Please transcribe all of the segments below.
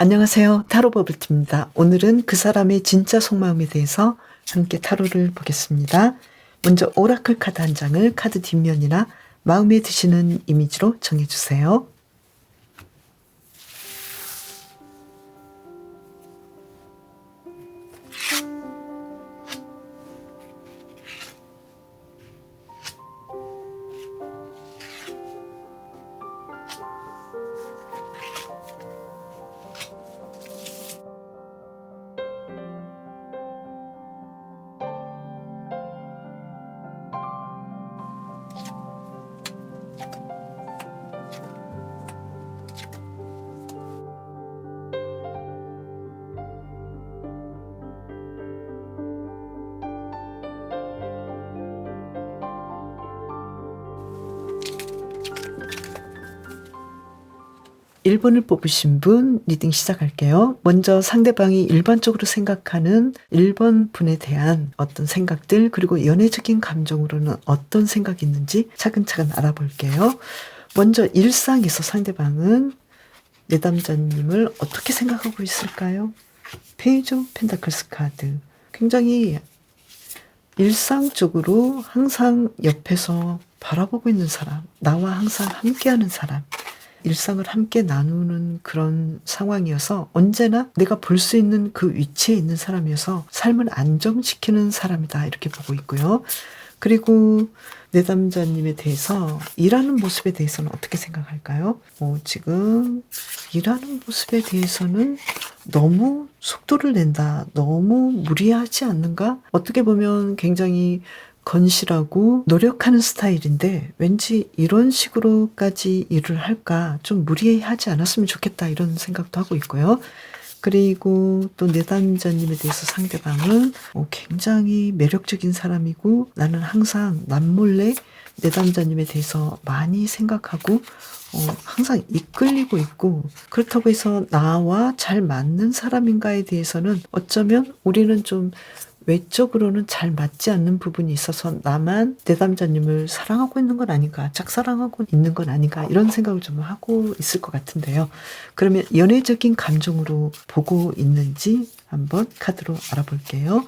안녕하세요. 타로 버블티입니다. 오늘은 그 사람의 진짜 속마음에 대해서 함께 타로를 보겠습니다. 먼저 오라클 카드 한 장을 카드 뒷면이나 마음에 드시는 이미지로 정해주세요. 일 1번을 뽑으신 분 리딩 시작할게요. 먼저 상대방이 일반적으로 생각하는 1번 분에 대한 어떤 생각들, 그리고 연애적인 감정으로는 어떤 생각이 있는지 차근차근 알아볼게요. 먼저 일상에서 상대방은 내담자님을 어떻게 생각하고 있을까요? 페이지 오브 펜타클스 카드. 굉장히 일상적으로 항상 옆에서 바라보고 있는 사람, 나와 항상 함께하는 사람, 일상을 함께 나누는 그런 상황이어서 언제나 내가 볼 수 있는 그 위치에 있는 사람이어서 삶을 안정시키는 사람이다, 이렇게 보고 있고요. 그리고 내담자님에 대해서 일하는 모습에 대해서는 어떻게 생각할까요? 지금 일하는 모습에 대해서는 너무 속도를 낸다, 너무 무리하지 않는가? 어떻게 보면 굉장히 건실하고 노력하는 스타일인데 왠지 이런 식으로까지 일을 할까, 좀 무리하지 않았으면 좋겠다, 이런 생각도 하고 있고요. 그리고 또 내담자님에 대해서 상대방은 굉장히 매력적인 사람이고, 나는 항상 남몰래 내담자님에 대해서 많이 생각하고 항상 이끌리고 있고, 그렇다고 해서 나와 잘 맞는 사람인가에 대해서는 어쩌면 우리는 좀 외적으로는 잘 맞지 않는 부분이 있어서 나만 내담자님을 사랑하고 있는 건 아닌가, 짝사랑하고 있는 건 아닌가, 이런 생각을 좀 하고 있을 것 같은데요. 그러면 연애적인 감정으로 보고 있는지 한번 카드로 알아볼게요.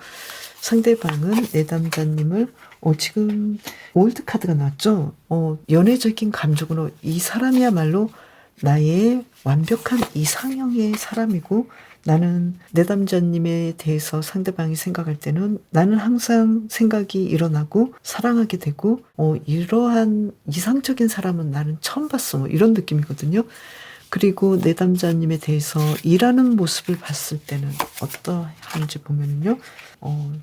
상대방은 내담자님을 지금 올드 카드가 나왔죠. 연애적인 감정으로 이 사람이야말로 나의 완벽한 이상형의 사람이고, 나는 내담자님에 대해서 상대방이 생각할 때는 나는 항상 생각이 일어나고 사랑하게 되고, 이러한 이상적인 사람은 나는 처음 봤어, 이런 느낌이거든요. 그리고 내담자님에 대해서 일하는 모습을 봤을 때는 어떠한지 보면요.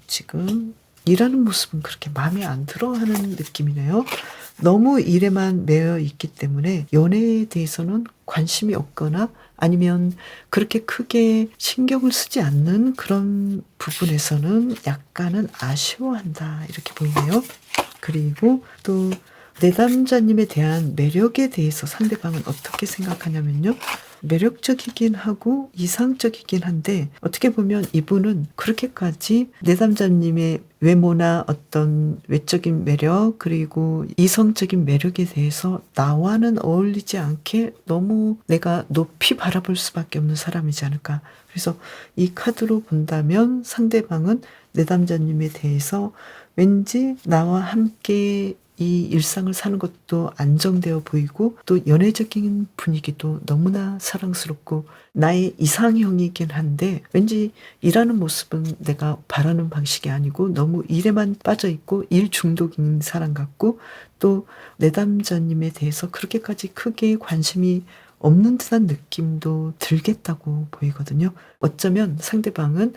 지금 일하는 모습은 그렇게 마음에 안 들어 하는 느낌이네요. 너무 일에만 매여 있기 때문에 연애에 대해서는 관심이 없거나 아니면 그렇게 크게 신경을 쓰지 않는 그런 부분에서는 약간은 아쉬워한다, 이렇게 보이네요. 그리고 또 내담자님에 대한 매력에 대해서 상대방은 어떻게 생각하냐면요. 매력적이긴 하고 이상적이긴 한데, 어떻게 보면 이분은 그렇게까지 내담자님의 외모나 어떤 외적인 매력, 그리고 이성적인 매력에 대해서 나와는 어울리지 않게 너무 내가 높이 바라볼 수밖에 없는 사람이지 않을까. 그래서 이 카드로 본다면 상대방은 내담자님에 대해서 왠지 나와 함께 이 일상을 사는 것도 안정되어 보이고, 또 연애적인 분위기도 너무나 사랑스럽고 나의 이상형이긴 한데, 왠지 일하는 모습은 내가 바라는 방식이 아니고 너무 일에만 빠져 있고 일 중독인 사람 같고, 또 내담자님에 대해서 그렇게까지 크게 관심이 없는 듯한 느낌도 들겠다고 보이거든요. 어쩌면 상대방은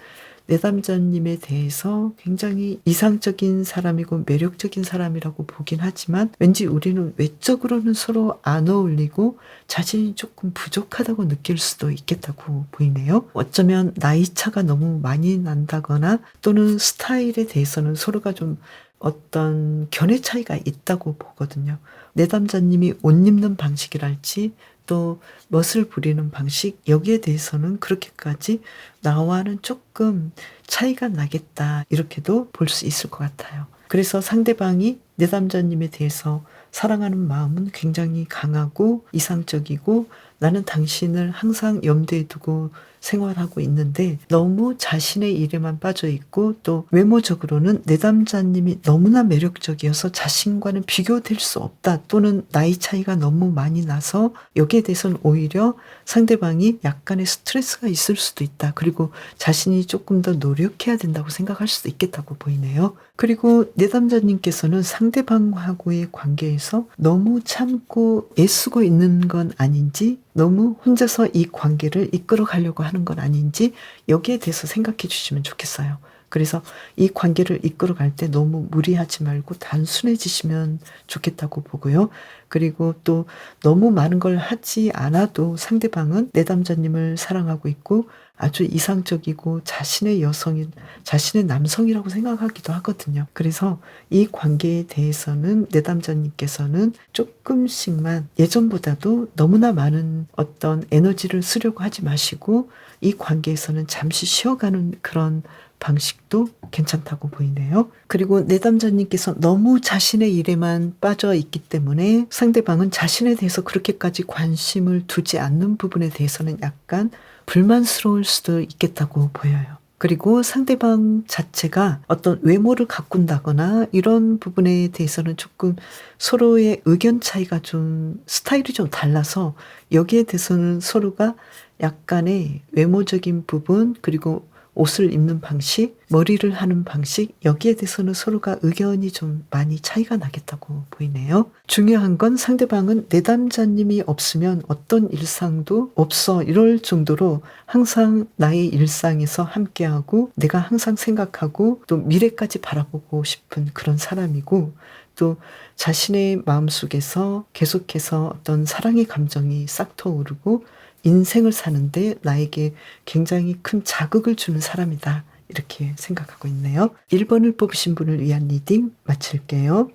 내담자님에 대해서 굉장히 이상적인 사람이고 매력적인 사람이라고 보긴 하지만, 왠지 우리는 외적으로는 서로 안 어울리고 자신이 조금 부족하다고 느낄 수도 있겠다고 보이네요. 어쩌면 나이 차가 너무 많이 난다거나 또는 스타일에 대해서는 서로가 좀 어떤 견해 차이가 있다고 보거든요. 내담자님이 옷 입는 방식이랄지 또 멋을 부리는 방식, 여기에 대해서는 그렇게까지 나와는 조금 차이가 나겠다, 이렇게도 볼 수 있을 것 같아요. 그래서 상대방이 내담자님에 대해서 사랑하는 마음은 굉장히 강하고 이상적이고 나는 당신을 항상 염두에 두고 생활하고 있는데 너무 자신의 일에만 빠져 있고 또 외모적으로는 내담자님이 너무나 매력적이어서 자신과는 비교될 수 없다 또는 나이 차이가 너무 많이 나서 여기에 대해서는 오히려 상대방이 약간의 스트레스가 있을 수도 있다. 그리고 자신이 조금 더 노력해야 된다고 생각할 수도 있겠다고 보이네요. 그리고 내담자님께서는 상대방하고의 관계에서 너무 참고 애쓰고 있는 건 아닌지 너무 혼자서 이 관계를 이끌어 가려고 하는 건 아닌지 여기에 대해서 생각해 주시면 좋겠어요. 그래서 이 관계를 이끌어 갈 때 너무 무리하지 말고 단순해지시면 좋겠다고 보고요. 그리고 또 너무 많은 걸 하지 않아도 상대방은 내담자님을 사랑하고 있고 아주 이상적이고 자신의 여성인, 자신의 남성이라고 생각하기도 하거든요. 그래서 이 관계에 대해서는 내담자님께서는 조금씩만 예전보다도 너무나 많은 어떤 에너지를 쓰려고 하지 마시고 이 관계에서는 잠시 쉬어가는 그런 방식도 괜찮다고 보이네요. 그리고 내담자님께서 너무 자신의 일에만 빠져 있기 때문에 상대방은 자신에 대해서 그렇게까지 관심을 두지 않는 부분에 대해서는 약간 불만스러울 수도 있겠다고 보여요. 그리고 상대방 자체가 어떤 외모를 가꾼다거나 이런 부분에 대해서는 조금 서로의 의견 차이가 좀 스타일이 좀 달라서 여기에 대해서는 서로가 약간의 외모적인 부분 그리고 옷을 입는 방식, 머리를 하는 방식 여기에 대해서는 서로가 의견이 좀 많이 차이가 나겠다고 보이네요. 중요한 건 상대방은 내담자님이 없으면 어떤 일상도 없어 이럴 정도로 항상 나의 일상에서 함께하고 내가 항상 생각하고 또 미래까지 바라보고 싶은 그런 사람이고 또 자신의 마음속에서 계속해서 어떤 사랑의 감정이 싹 터오르고 인생을 사는데 나에게 굉장히 큰 자극을 주는 사람이다. 이렇게 생각하고 있네요. 1번을 뽑으신 분을 위한 리딩 마칠게요.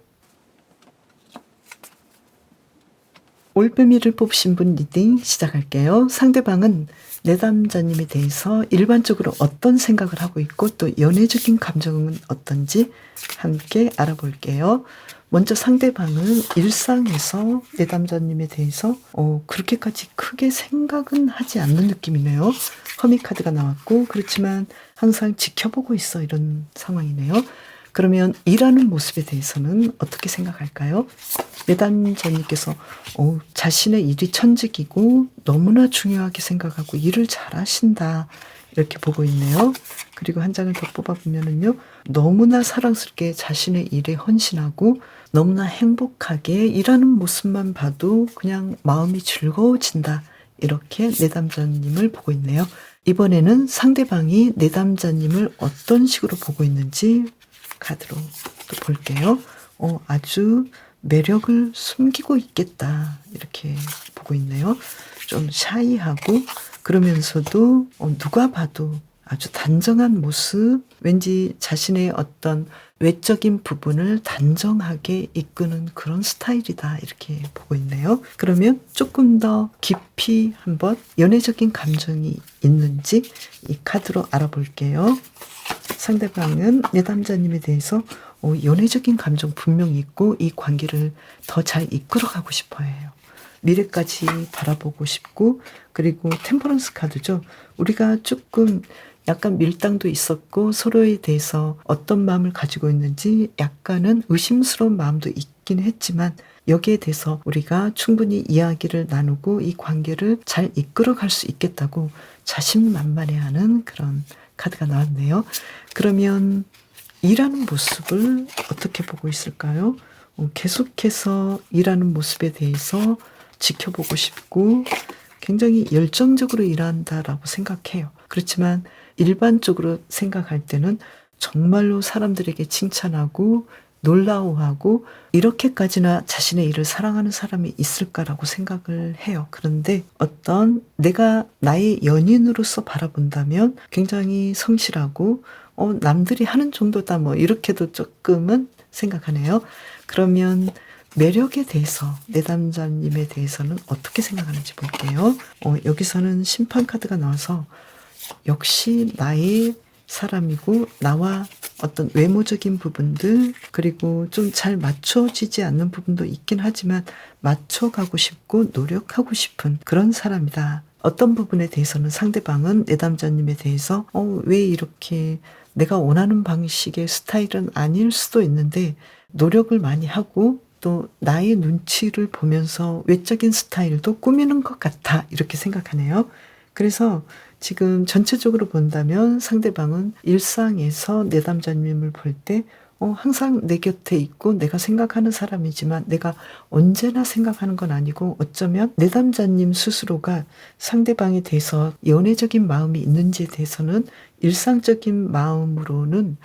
올빼미를 뽑으신 분 리딩 시작할게요. 상대방은 내담자님에 대해서 일반적으로 어떤 생각을 하고 있고 또 연애적인 감정은 어떤지 함께 알아볼게요. 먼저 상대방은 일상에서 내담자님에 대해서 그렇게까지 크게 생각은 하지 않는 느낌이네요. 허미 카드가 나왔고 그렇지만 항상 지켜보고 있어 이런 상황이네요. 그러면 일하는 모습에 대해서는 어떻게 생각할까요? 내담자님께서 자신의 일이 천직이고 너무나 중요하게 생각하고 일을 잘하신다 이렇게 보고 있네요. 그리고 한 장을 더 뽑아보면은요. 너무나 사랑스럽게 자신의 일에 헌신하고 너무나 행복하게 일하는 모습만 봐도 그냥 마음이 즐거워진다. 이렇게 내담자님을 보고 있네요. 이번에는 상대방이 내담자님을 어떤 식으로 보고 있는지 카드로 또 볼게요. 아주 매력을 숨기고 있겠다. 이렇게 보고 있네요. 좀 샤이하고 그러면서도 누가 봐도 아주 단정한 모습, 왠지 자신의 어떤 외적인 부분을 단정하게 이끄는 그런 스타일이다. 이렇게 보고 있네요. 그러면 조금 더 깊이 한번 연애적인 감정이 있는지 이 카드로 알아볼게요. 상대방은 내담자님에 대해서 연애적인 감정 분명히 있고 이 관계를 더 잘 이끌어가고 싶어 해요. 미래까지 바라보고 싶고 그리고 템퍼런스 카드죠. 우리가 조금 약간 밀당도 있었고 서로에 대해서 어떤 마음을 가지고 있는지 약간은 의심스러운 마음도 있긴 했지만 여기에 대해서 우리가 충분히 이야기를 나누고 이 관계를 잘 이끌어갈 수 있겠다고 자신만만해하는 그런 카드가 나왔네요. 그러면 일하는 모습을 어떻게 보고 있을까요? 계속해서 일하는 모습에 대해서 지켜보고 싶고 굉장히 열정적으로 일한다라고 생각해요. 그렇지만 일반적으로 생각할 때는 정말로 사람들에게 칭찬하고 놀라워하고 이렇게까지나 자신의 일을 사랑하는 사람이 있을까라고 생각을 해요. 그런데 어떤 내가 나의 연인으로서 바라본다면 굉장히 성실하고 남들이 하는 정도다 뭐 이렇게도 조금은 생각하네요. 그러면 매력에 대해서 내담자님에 대해서는 어떻게 생각하는지 볼게요. 여기서는 심판 카드가 나와서 역시 나의 사람이고 나와 어떤 외모적인 부분들, 그리고 좀 잘 맞춰지지 않는 부분도 있긴 하지만 맞춰가고 싶고 노력하고 싶은 그런 사람이다. 어떤 부분에 대해서는 상대방은 내담자님에 대해서 왜 이렇게 내가 원하는 방식의 스타일은 아닐 수도 있는데 노력을 많이 하고 또 나의 눈치를 보면서 외적인 스타일도 꾸미는 것 같아, 이렇게 생각하네요. 그래서 지금 전체적으로 본다면 상대방은 일상에서 내담자님을 볼 때 항상 내 곁에 있고 내가 생각하는 사람이지만 내가 언제나 생각하는 건 아니고, 어쩌면 내담자님 스스로가 상대방에 대해서 연애적인 마음이 있는지에 대해서는 일상적인 마음으로는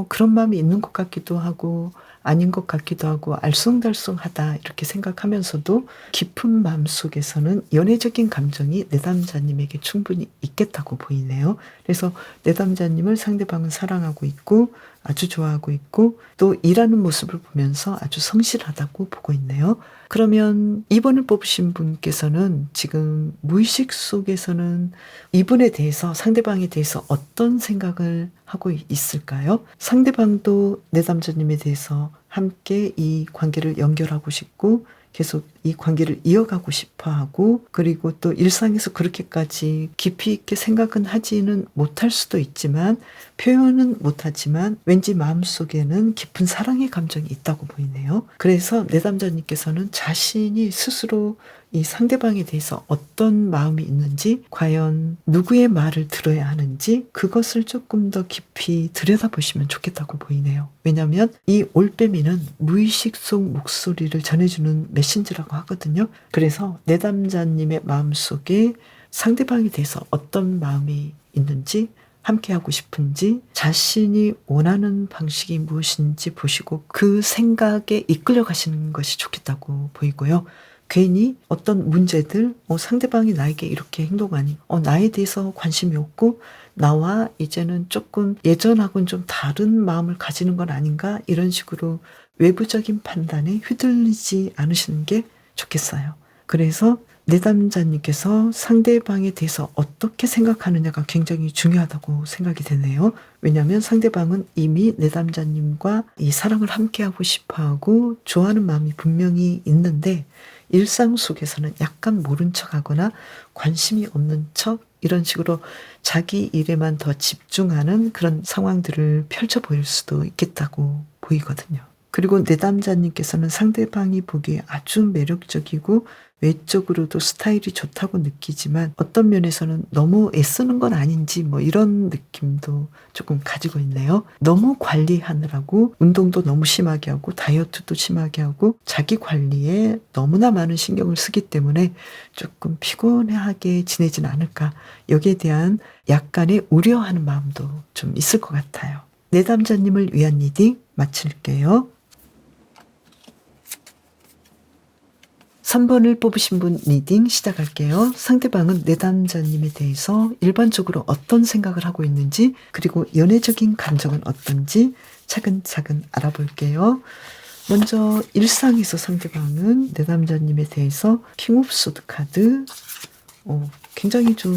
그런 마음이 있는 것 같기도 하고 아닌 것 같기도 하고 알쏭달쏭하다, 이렇게 생각하면서도 깊은 마음속에서는 연애적인 감정이 내담자님에게 충분히 있겠다고 보이네요. 그래서 내담자님을 상대방은 사랑하고 있고 아주 좋아하고 있고 또 일하는 모습을 보면서 아주 성실하다고 보고 있네요. 그러면 2번을 뽑으신 분께서는 지금 무의식 속에서는 이분에 대해서, 상대방에 대해서 어떤 생각을 하고 있을까요? 상대방도 내담자님에 대해서 함께 이 관계를 연결하고 싶고 계속 이 관계를 이어가고 싶어 하고, 그리고 또 일상에서 그렇게까지 깊이 있게 생각은 하지는 못할 수도 있지만, 표현은 못하지만 왠지 마음속에는 깊은 사랑의 감정이 있다고 보이네요. 그래서 내담자님께서는 자신이 스스로 이 상대방에 대해서 어떤 마음이 있는지, 과연 누구의 말을 들어야 하는지, 그것을 조금 더 깊이 들여다보시면 좋겠다고 보이네요. 왜냐하면 이 올빼미는 무의식 속 목소리를 전해주는 메신저라고 하거든요. 그래서 내담자님의 마음속에 상대방에 대해서 어떤 마음이 있는지, 함께하고 싶은지, 자신이 원하는 방식이 무엇인지 보시고 그 생각에 이끌려 가시는 것이 좋겠다고 보이고요. 괜히 어떤 문제들, 상대방이 나에게 이렇게 행동하니 나에 대해서 관심이 없고 나와 이제는 조금 예전하고는 좀 다른 마음을 가지는 건 아닌가, 이런 식으로 외부적인 판단에 휘둘리지 않으시는 게 좋겠어요. 그래서 내담자님께서 상대방에 대해서 어떻게 생각하느냐가 굉장히 중요하다고 생각이 되네요. 왜냐하면 상대방은 이미 내담자님과 이 사랑을 함께하고 싶어하고 좋아하는 마음이 분명히 있는데, 일상 속에서는 약간 모른 척하거나 관심이 없는 척, 이런 식으로 자기 일에만 더 집중하는 그런 상황들을 펼쳐 보일 수도 있겠다고 보이거든요. 그리고 내담자님께서는 상대방이 보기에 아주 매력적이고 외적으로도 스타일이 좋다고 느끼지만 어떤 면에서는 너무 애쓰는 건 아닌지 이런 느낌도 조금 가지고 있네요. 너무 관리하느라고 운동도 너무 심하게 하고 다이어트도 심하게 하고 자기 관리에 너무나 많은 신경을 쓰기 때문에 조금 피곤하게 지내진 않을까, 여기에 대한 약간의 우려하는 마음도 좀 있을 것 같아요. 내담자님을 위한 리딩 마칠게요. 3번을 뽑으신 분 리딩 시작할게요. 상대방은 내담자님에 대해서 일반적으로 어떤 생각을 하고 있는지, 그리고 연애적인 감정은 어떤지 차근차근 알아볼게요. 먼저 일상에서 상대방은 내담자님에 대해서 킹 오브 소드 카드, 굉장히 좀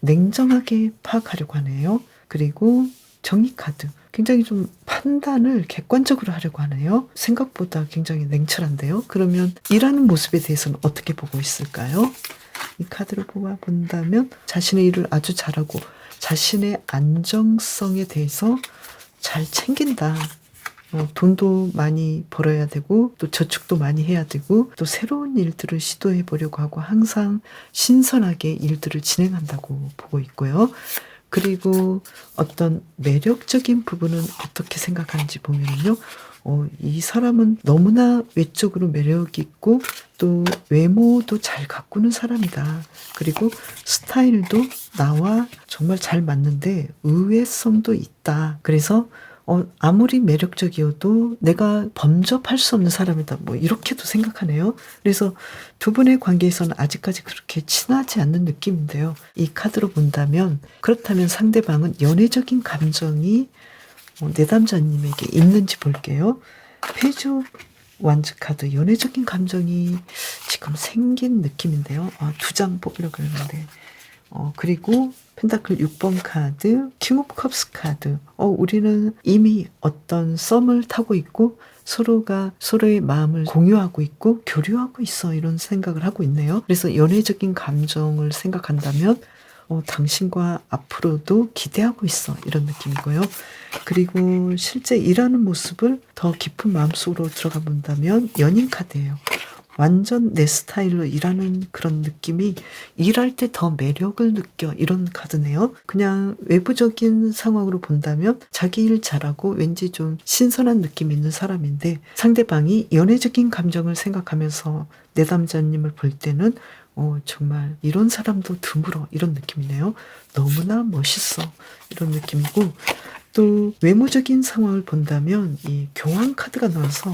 냉정하게 파악하려고 하네요. 그리고 정의 카드, 굉장히 좀 판단을 객관적으로 하려고 하네요. 생각보다 굉장히 냉철한데요. 그러면 일하는 모습에 대해서는 어떻게 보고 있을까요? 이 카드를 뽑아본다면 자신의 일을 아주 잘하고 자신의 안정성에 대해서 잘 챙긴다. 돈도 많이 벌어야 되고 또 저축도 많이 해야 되고 또 새로운 일들을 시도해 보려고 하고 항상 신선하게 일들을 진행한다고 보고 있고요. 그리고 어떤 매력적인 부분은 어떻게 생각하는지 보면요. 이 사람은 너무나 외적으로 매력이 있고 또 외모도 잘 가꾸는 사람이다. 그리고 스타일도 나와 정말 잘 맞는데 의외성도 있다. 그래서 아무리 매력적이어도 내가 범접할 수 없는 사람이다. 이렇게도 생각하네요. 그래서 두 분의 관계에서는 아직까지 그렇게 친하지 않는 느낌인데요. 이 카드로 본다면, 그렇다면 상대방은 연애적인 감정이 내담자님에게 있는지 볼게요. 페이지 완즈 카드, 연애적인 감정이 지금 생긴 느낌인데요. 2장 뽑으려고 했는데 그리고 펜타클 6번 카드, 킹 오브 컵스 카드. 우리는 이미 어떤 썸을 타고 있고 서로가 서로의 마음을 공유하고 있고 교류하고 있어. 이런 생각을 하고 있네요. 그래서 연애적인 감정을 생각한다면 당신과 앞으로도 기대하고 있어. 이런 느낌이고요. 그리고 실제 일하는 모습을 더 깊은 마음속으로 들어가 본다면 연인 카드예요. 완전 내 스타일로 일하는 그런 느낌이 일할 때 더 매력을 느껴 이런 카드네요. 그냥 외부적인 상황으로 본다면 자기 일 잘하고 왠지 좀 신선한 느낌 있는 사람인데 상대방이 연애적인 감정을 생각하면서 내담자님을 볼 때는 정말 이런 사람도 드물어 이런 느낌이네요. 너무나 멋있어 이런 느낌이고 또 외모적인 상황을 본다면 이 교황 카드가 나와서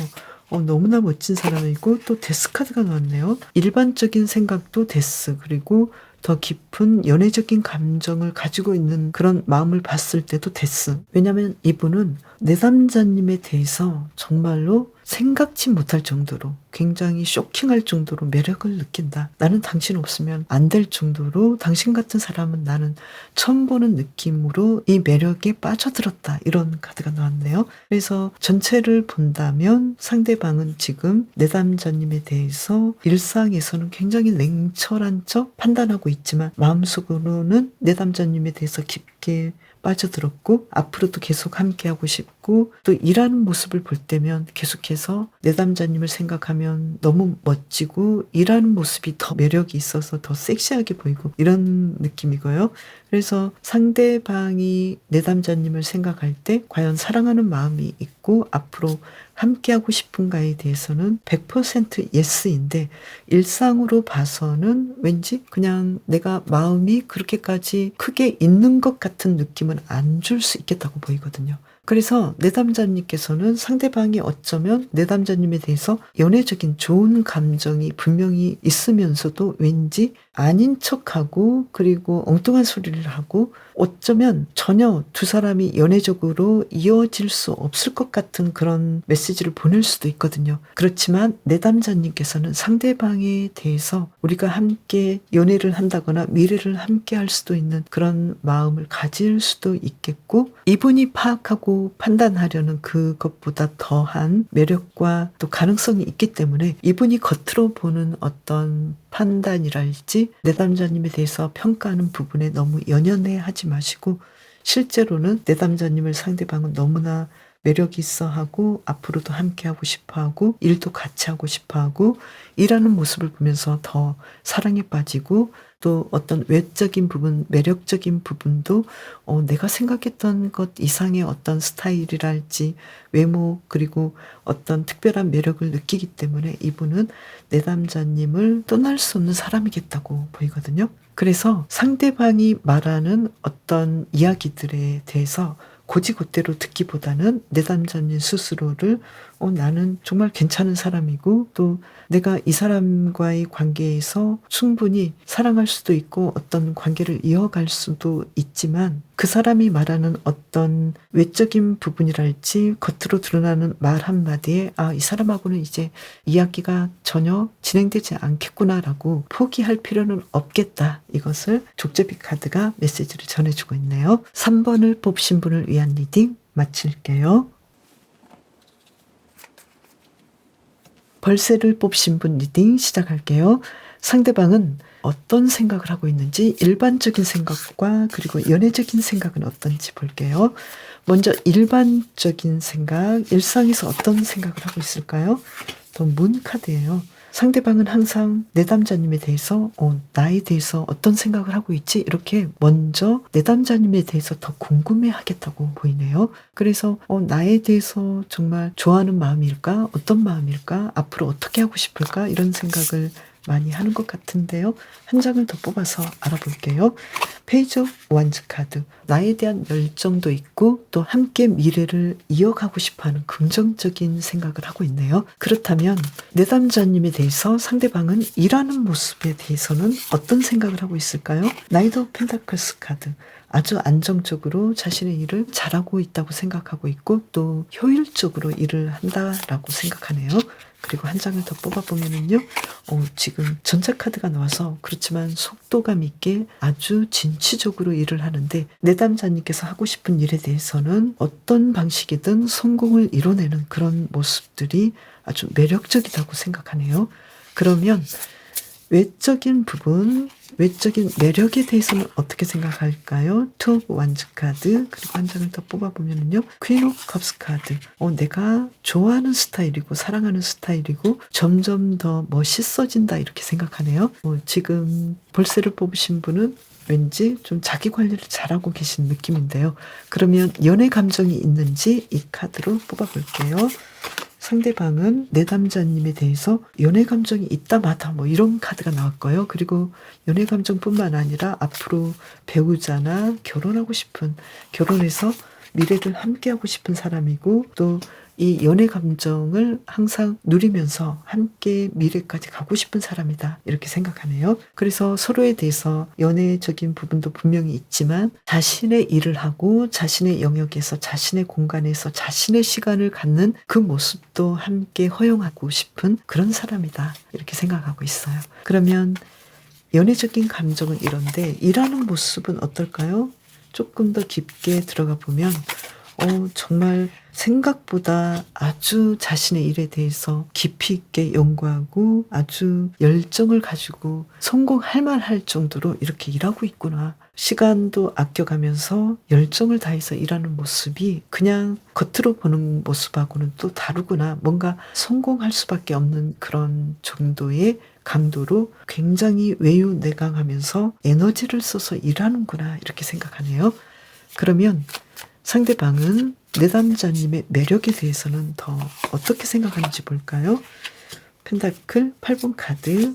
너무나 멋진 사람이고 또 데스 카드가 나왔네요. 일반적인 생각도 데스 그리고 더 깊은 연애적인 감정을 가지고 있는 그런 마음을 봤을 때도 데스. 왜냐하면 이분은 내담자님에 대해서 정말로 생각지 못할 정도로 굉장히 쇼킹할 정도로 매력을 느낀다. 나는 당신 없으면 안 될 정도로 당신 같은 사람은 나는 처음 보는 느낌으로 이 매력에 빠져들었다. 이런 카드가 나왔네요. 그래서 전체를 본다면 상대방은 지금 내담자님에 대해서 일상에서는 굉장히 냉철한 척 판단하고 있지만 마음속으로는 내담자님에 대해서 깊게 빠져들었고 앞으로도 계속 함께하고 싶고 또 일하는 모습을 볼 때면 계속해서 내담자님을 생각하면 너무 멋지고 일하는 모습이 더 매력이 있어서 더 섹시하게 보이고 이런 느낌이고요. 그래서 상대방이 내담자님을 생각할 때 과연 사랑하는 마음이 있고 앞으로 함께하고 싶은가에 대해서는 100% 예스인데 일상으로 봐서는 왠지 그냥 내가 마음이 그렇게까지 크게 있는 것 같은 느낌은 안 줄 수 있겠다고 보이거든요. 그래서 내담자님께서는 상대방이 어쩌면 내담자님에 대해서 연애적인 좋은 감정이 분명히 있으면서도 왠지 아닌 척하고 그리고 엉뚱한 소리를 하고 어쩌면 전혀 두 사람이 연애적으로 이어질 수 없을 것 같은 그런 메시지를 보낼 수도 있거든요. 그렇지만 내담자님께서는 상대방에 대해서 우리가 함께 연애를 한다거나 미래를 함께 할 수도 있는 그런 마음을 가질 수도 있겠고 이분이 파악하고 판단하려는 그것보다 더한 매력과 또 가능성이 있기 때문에 이분이 겉으로 보는 어떤 판단이랄지 내담자님에 대해서 평가하는 부분에 너무 연연해 하지 마시고 실제로는 내담자님을 상대방은 너무나 매력 있어 하고 앞으로도 함께 하고 싶어 하고 일도 같이 하고 싶어 하고 일하는 모습을 보면서 더 사랑에 빠지고 또 어떤 외적인 부분, 매력적인 부분도 내가 생각했던 것 이상의 어떤 스타일이랄지 외모 그리고 어떤 특별한 매력을 느끼기 때문에 이분은 내담자님을 떠날 수 없는 사람이겠다고 보이거든요. 그래서 상대방이 말하는 어떤 이야기들에 대해서 고지고대로 듣기보다는 내담자님 스스로를 나는 정말 괜찮은 사람이고 또 내가 이 사람과의 관계에서 충분히 사랑할 수도 있고 어떤 관계를 이어갈 수도 있지만 그 사람이 말하는 어떤 외적인 부분이랄지 겉으로 드러나는 말 한마디에 이 사람하고는 이제 이야기가 전혀 진행되지 않겠구나라고 포기할 필요는 없겠다. 이것을 족제비 카드가 메시지를 전해주고 있네요. 3번을 뽑으신 분을 위한 리딩 마칠게요. 벌새를 뽑으신 분 리딩 시작할게요. 상대방은 어떤 생각을 하고 있는지 일반적인 생각과 그리고 연애적인 생각은 어떤지 볼게요. 먼저 일반적인 생각, 일상에서 어떤 생각을 하고 있을까요? 또 문 카드예요. 상대방은 항상 내담자님에 대해서 나에 대해서 어떤 생각을 하고 있지? 이렇게 먼저 내담자님에 대해서 더 궁금해 하겠다고 보이네요. 그래서 나에 대해서 정말 좋아하는 마음일까? 어떤 마음일까? 앞으로 어떻게 하고 싶을까? 이런 생각을 많이 하는 것 같은데요. 한 장을 더 뽑아서 알아볼게요. 페이지 오브 원즈 카드. 나에 대한 열정도 있고 또 함께 미래를 이어가고 싶어하는 긍정적인 생각을 하고 있네요. 그렇다면 내담자님에 대해서 상대방은 일하는 모습에 대해서는 어떤 생각을 하고 있을까요? 나이트 오브 펜타클스 카드. 아주 안정적으로 자신의 일을 잘하고 있다고 생각하고 있고 또 효율적으로 일을 한다라고 생각하네요. 그리고 한 장을 더 뽑아보면은요. 지금 전자카드가 나와서 그렇지만 속도감 있게 아주 진취적으로 일을 하는데 내담자님께서 하고 싶은 일에 대해서는 어떤 방식이든 성공을 이뤄내는 그런 모습들이 아주 매력적이라고 생각하네요. 그러면 외적인 부분, 외적인 매력에 대해서는 어떻게 생각할까요? 투 오브 완즈 카드, 그리고 한 장을 더 뽑아보면요. 퀸 오브 컵스 카드. 내가 좋아하는 스타일이고 사랑하는 스타일이고 점점 더 멋있어진다 이렇게 생각하네요. 지금 볼세를 뽑으신 분은 왠지 좀 자기 관리를 잘하고 계신 느낌인데요. 그러면 연애 감정이 있는지 이 카드로 뽑아볼게요. 상대방은 내담자님에 대해서 연애 감정이 있다 마다 뭐 이런 카드가 나왔고요. 그리고 연애 감정뿐만 아니라 앞으로 배우자나 결혼하고 싶은, 결혼해서 미래를 함께하고 싶은 사람이고 또 이 연애 감정을 항상 누리면서 함께 미래까지 가고 싶은 사람이다 이렇게 생각하네요. 그래서 서로에 대해서 연애적인 부분도 분명히 있지만 자신의 일을 하고 자신의 영역에서 자신의 공간에서 자신의 시간을 갖는 그 모습도 함께 허용하고 싶은 그런 사람이다 이렇게 생각하고 있어요. 그러면 연애적인 감정은 이런데 일하는 모습은 어떨까요? 조금 더 깊게 들어가 보면 정말 생각보다 아주 자신의 일에 대해서 깊이 있게 연구하고 아주 열정을 가지고 성공할 만할 정도로 이렇게 일하고 있구나. 시간도 아껴가면서 열정을 다해서 일하는 모습이 그냥 겉으로 보는 모습하고는 또 다르구나. 뭔가 성공할 수밖에 없는 그런 정도의 강도로 굉장히 외유내강하면서 에너지를 써서 일하는구나 이렇게 생각하네요. 그러면 상대방은 내담자님의 매력에 대해서는 더 어떻게 생각하는지 볼까요? 펜타클 8번 카드.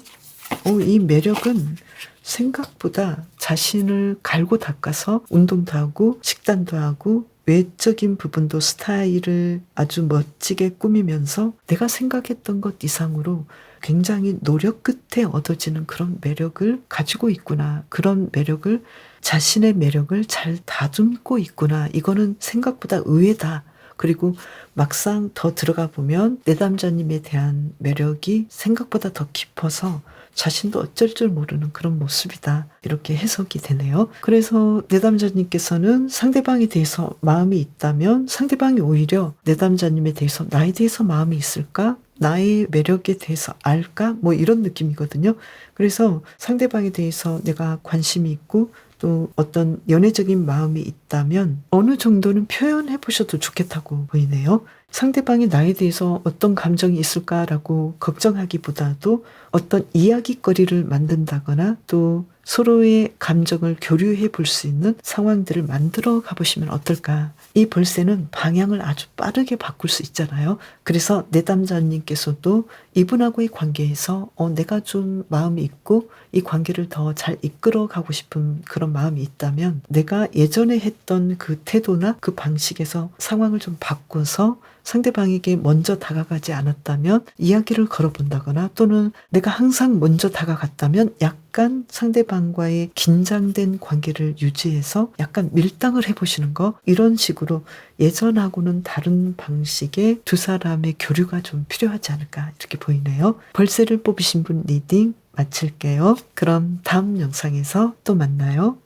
이 매력은 생각보다 자신을 갈고 닦아서 운동도 하고 식단도 하고 외적인 부분도 스타일을 아주 멋지게 꾸미면서 내가 생각했던 것 이상으로 굉장히 노력 끝에 얻어지는 그런 매력을 가지고 있구나. 그런 매력을, 자신의 매력을 잘 다듬고 있구나. 이거는 생각보다 의외다. 그리고 막상 더 들어가 보면 내담자님에 대한 매력이 생각보다 더 깊어서 자신도 어쩔 줄 모르는 그런 모습이다. 이렇게 해석이 되네요. 그래서 내담자님께서는 상대방에 대해서 마음이 있다면 상대방이 오히려 내담자님에 대해서 나에 대해서 마음이 있을까? 나의 매력에 대해서 알까? 뭐 이런 느낌이거든요. 그래서 상대방에 대해서 내가 관심이 있고 또 어떤 연애적인 마음이 있다면 어느 정도는 표현해 보셔도 좋겠다고 보이네요. 상대방이 나에 대해서 어떤 감정이 있을까라고 걱정하기보다도 어떤 이야기거리를 만든다거나 또 서로의 감정을 교류해 볼 수 있는 상황들을 만들어 가보시면 어떨까. 이 볼세는 방향을 아주 빠르게 바꿀 수 있잖아요. 그래서 내담자님께서도 이분하고의 관계에서 내가 좀 마음이 있고 이 관계를 더 잘 이끌어 가고 싶은 그런 마음이 있다면 내가 예전에 했던 그 태도나 그 방식에서 상황을 좀 바꿔서 상대방에게 먼저 다가가지 않았다면 이야기를 걸어본다거나 또는 내가 항상 먼저 다가갔다면 약간 상대방과의 긴장된 관계를 유지해서 약간 밀당을 해보시는 거, 이런 식으로 예전하고는 다른 방식의 두 사람의 교류가 좀 필요하지 않을까 이렇게 보이네요. 벌새를 뽑으신 분 리딩 마칠게요. 그럼 다음 영상에서 또 만나요.